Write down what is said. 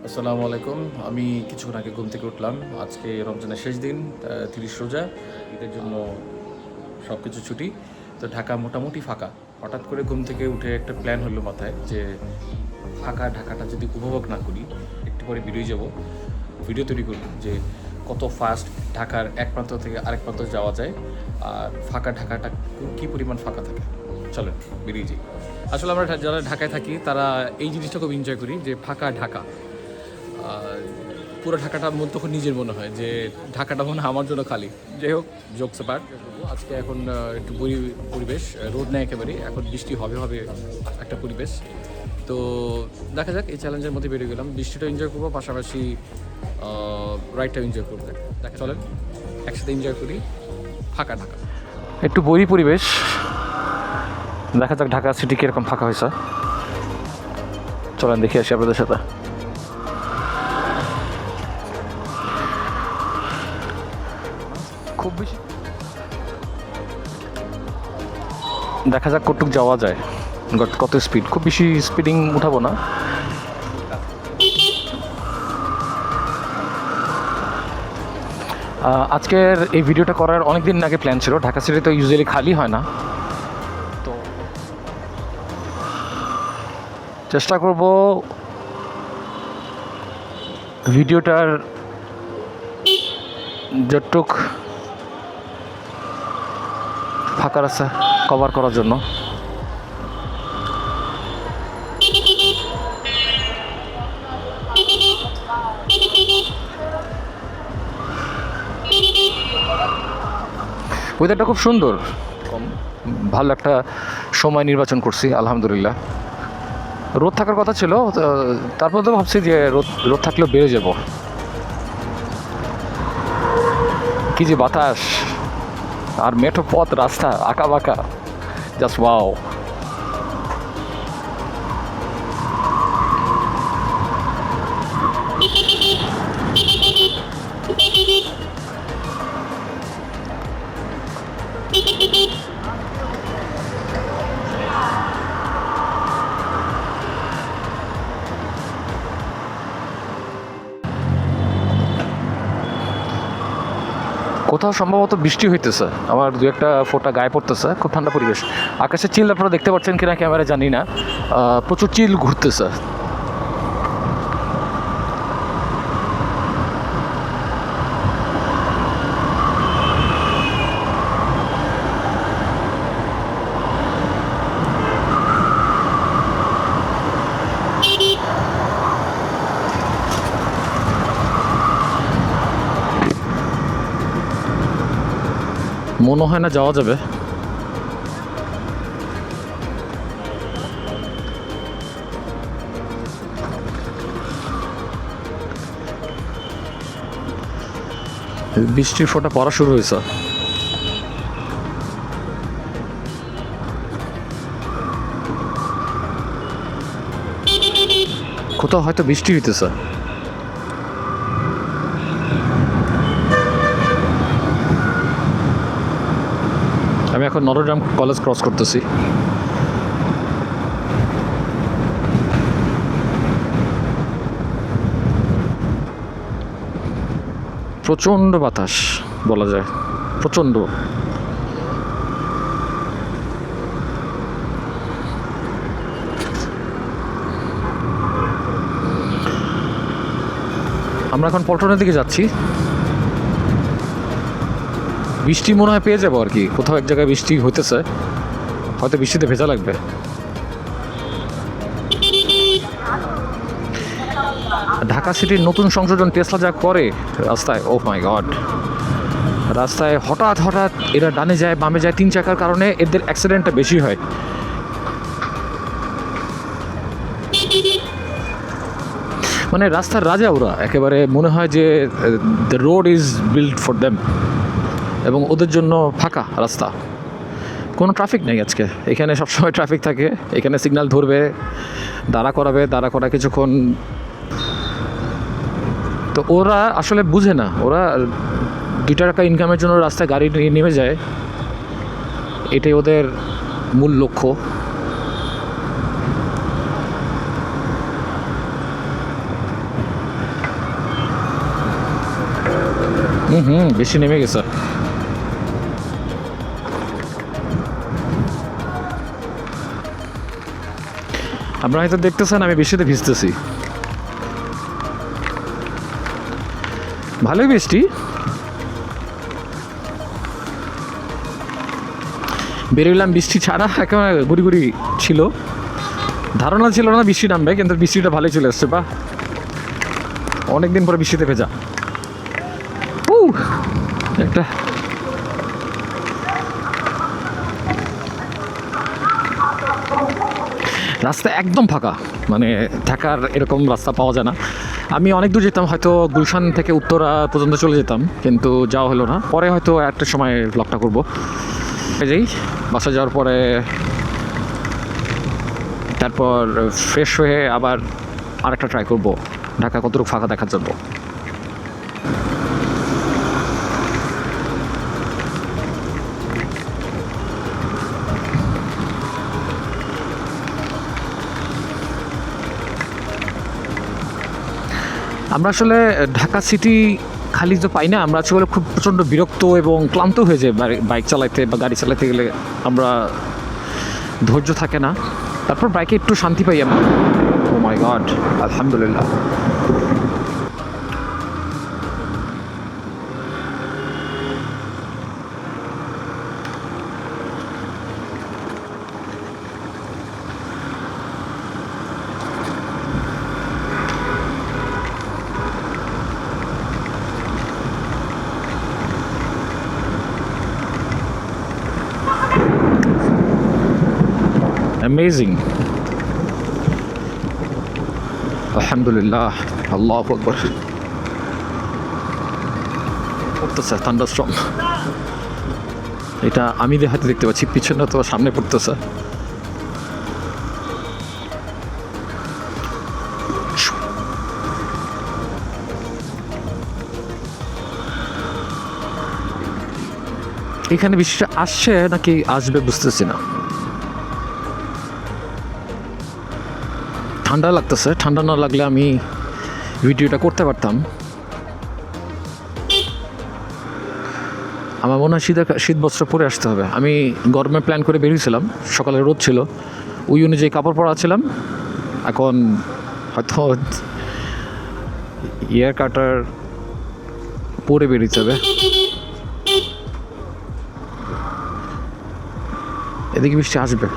আসসালামু আলাইকুম। আমি কিছুক্ষণ আগে ঘুম থেকে উঠলাম। আজকে রমজানের শেষ দিন, ৩০ রোজা। ঈদের জন্য সব কিছু ছুটি। তো ঢাকা মোটামুটি ফাঁকা। হঠাৎ করে ঘুম থেকে উঠে একটা প্ল্যান হলো মাথায় যে ফাঁকা ঢাকাটা যদি উপভোগ না করি, একটু পরে বেরিয়ে যাব, ভিডিও তৈরি করব যে কত ফাস্ট ঢাকার এক প্রান্ত থেকে আরেক প্রান্ত যাওয়া যায় আর ফাঁকা ঢাকাটা কী পরিমাণ ফাঁকা থাকে। চলেন বেরিয়ে যাই। আসলে আমরা যারা ঢাকায় থাকি তারা এই জিনিসটা খুব এনজয় করি যে ফাঁকা ঢাকা। পুরো ঢাকাটা তখন নিজের মনে হয় যে ঢাকাটা মনে হয় আমার জন্য খালি। যাই হোক, জোকস অ্যাপার্ট, আজকে এখন একটু পরিবেশ রোদ নেই একেবারে, এখন বৃষ্টি হবে হবে একটা পরিবেশ। তো দেখা যাক, এই চ্যালেঞ্জের মধ্যে বেরিয়ে গেলাম। বৃষ্টিটা এনজয় করবো, পাশাপাশি রাইডটাও এনজয় করবো। দেখা চলেন একসাথে এনজয় করি ফাঁকা ঢাকা। একটু পরিবেশ, দেখা যাক ঢাকা সিটি কীরকম ফাঁকা হয়েছে। চলেন দেখে আসি আপনাদের সাথে। খুব বেশি দেখা যাক কতটুক যাওয়া যায়, কত স্পিড। খুব বেশি স্পিডিং উঠাবো না। আজকের এই ভিডিওটা করার অনেক দিন আগে প্ল্যান ছিল। ঢাকা সিটি তো ইউজুয়ালি খালি হয় না, তো চেষ্টা করব ভিডিওটার যতটুক ফাঁকা রাস্তা কভার করার জন্য। ওয়েদারটা খুব সুন্দর, ভালো একটা সময় নির্বাচন করছি আলহামদুলিল্লাহ। রোদ থাকার কথা ছিল, তারপর তো ভাবছি যে রোদ থাকলেও বেড়ে যাব। কি যে বাতাস আর মেঠো পথ, রাস্তা আঁকা বাঁকা, জাস্ট ওয়াও। কোথাও সম্ভবত বৃষ্টি হইতেছে, আমার দু একটা ফোঁটা গায়ে পড়তেছে। খুব ঠান্ডা পরিবেশ। আকাশে চিল আপনারা দেখতে পাচ্ছেন কিনা ক্যামেরা জানি না, প্রচুর চিল ঘুরতেছে। মনে হয় না যাওয়া যাবে। বৃষ্টির ফোঁটা পড়া শুরু হয়েছে। কোথাও হয়তো বৃষ্টি হইতেছে। আমি এখন নটরডেম কলেজ ক্রস করতেছি। প্রচণ্ড বাতাস বলা যায়, প্রচণ্ড। আমরা এখন পল্টনের দিকে যাচ্ছি। বৃষ্টি মনে হয় পেয়ে যাবো আর কি, কোথাও এক জায়গায় বৃষ্টি হইতেছে, হয়তো বৃষ্টিতে ভেজা লাগবে। ঢাকা সিটির নতুন সংযোজন টেসলা যা করে রাস্তায়, ও মাই গড। রাস্তায় হঠাৎ এরা ডানে যায় বামে যায়, 3 চাকার কারণে এদের অ্যাক্সিডেন্টটা বেশি হয়। মানে রাস্তার রাজা ওরা একেবারে, মনে হয় যে the road is build for them, এবং ওদের জন্য ফাঁকা রাস্তা, কোনো ট্রাফিক নেই আজকে। এখানে সবসময় ট্রাফিক থাকে, এখানে সিগন্যাল ধরবে, দাঁড়া করাবে, দাঁড়া করা কিছুক্ষণ। তো ওরা আসলে বুঝে না, ওরা 2 টাকা ইনকামের জন্য রাস্তায় গাড়ি নিয়ে নেমে যায়, এটাই ওদের মূল লক্ষ্য। বেশি নেমে গেছে। আপনারা হয়তো দেখতেছেন আমি বৃষ্টিতে ভিজতেছি। ভালোই বৃষ্টি। বেরোলাম বৃষ্টি ছাড়া, একেবারে গুড়ি গুড়ি ছিল। ধারণা ছিল না বৃষ্টি নামবে, কিন্তু বৃষ্টিটা ভালোই চলে এসছে। বা অনেকদিন পরে বৃষ্টিতে ভেজা। একটা রাস্তা একদম ফাঁকা, মানে থাকার এরকম রাস্তা পাওয়া যায় না। আমি অনেক দূর যেতাম, হয়তো গুলশান থেকে উত্তরা পর্যন্ত চলে যেতাম, কিন্তু যাওয়া হলো না। পরে হয়তো একটা সময় ব্লগটা করবো। যাই বাসা যাওয়ার পরে, তারপর ফ্রেশ হয়ে আবার আরেকটা ট্রাই করবো ঢাকা কতটুকু ফাঁকা দেখার জন্য। আমরা আসলে ঢাকা সিটি খালি তো পাই না, আমরা আসলে খুব প্রচণ্ড বিরক্ত এবং ক্লান্ত হয়ে যায় বাইক চালাইতে বা গাড়ি চালাতে গেলে। আমরা ধৈর্য থাকে না, তারপর বাইকে একটু শান্তি পাই আমরা। ও মাই গড, আলহামদুলিল্লাহ। Amazing. Alhamdulillah. Allahu Akbar. পড়তেছে থান্ডারস্টর্ম। এটা আমি হাতে দেখতে পাচ্ছি, পিছনে তো সামনে পড়তেছে। এখানে বৃষ্টিটা আসছে নাকি আসবে বুঝতেছি না। ঠান্ডা লাগতেছে, ঠান্ডা না লাগলে আমি ভিডিওটা করতে পারতাম। আমার মনে হয় শীত বস্ত্র পরে আসতে হবে। আমি গরমে প্ল্যান করে বেরিয়েছিলাম, সকালে রোদ ছিল, ওই অনুযায়ী কাপড় পরা ছিলাম। এখন হয়তো ইয়ার কাটার পরে বেরিয়েছে হবে। এদিকে বৃষ্টি আসবে।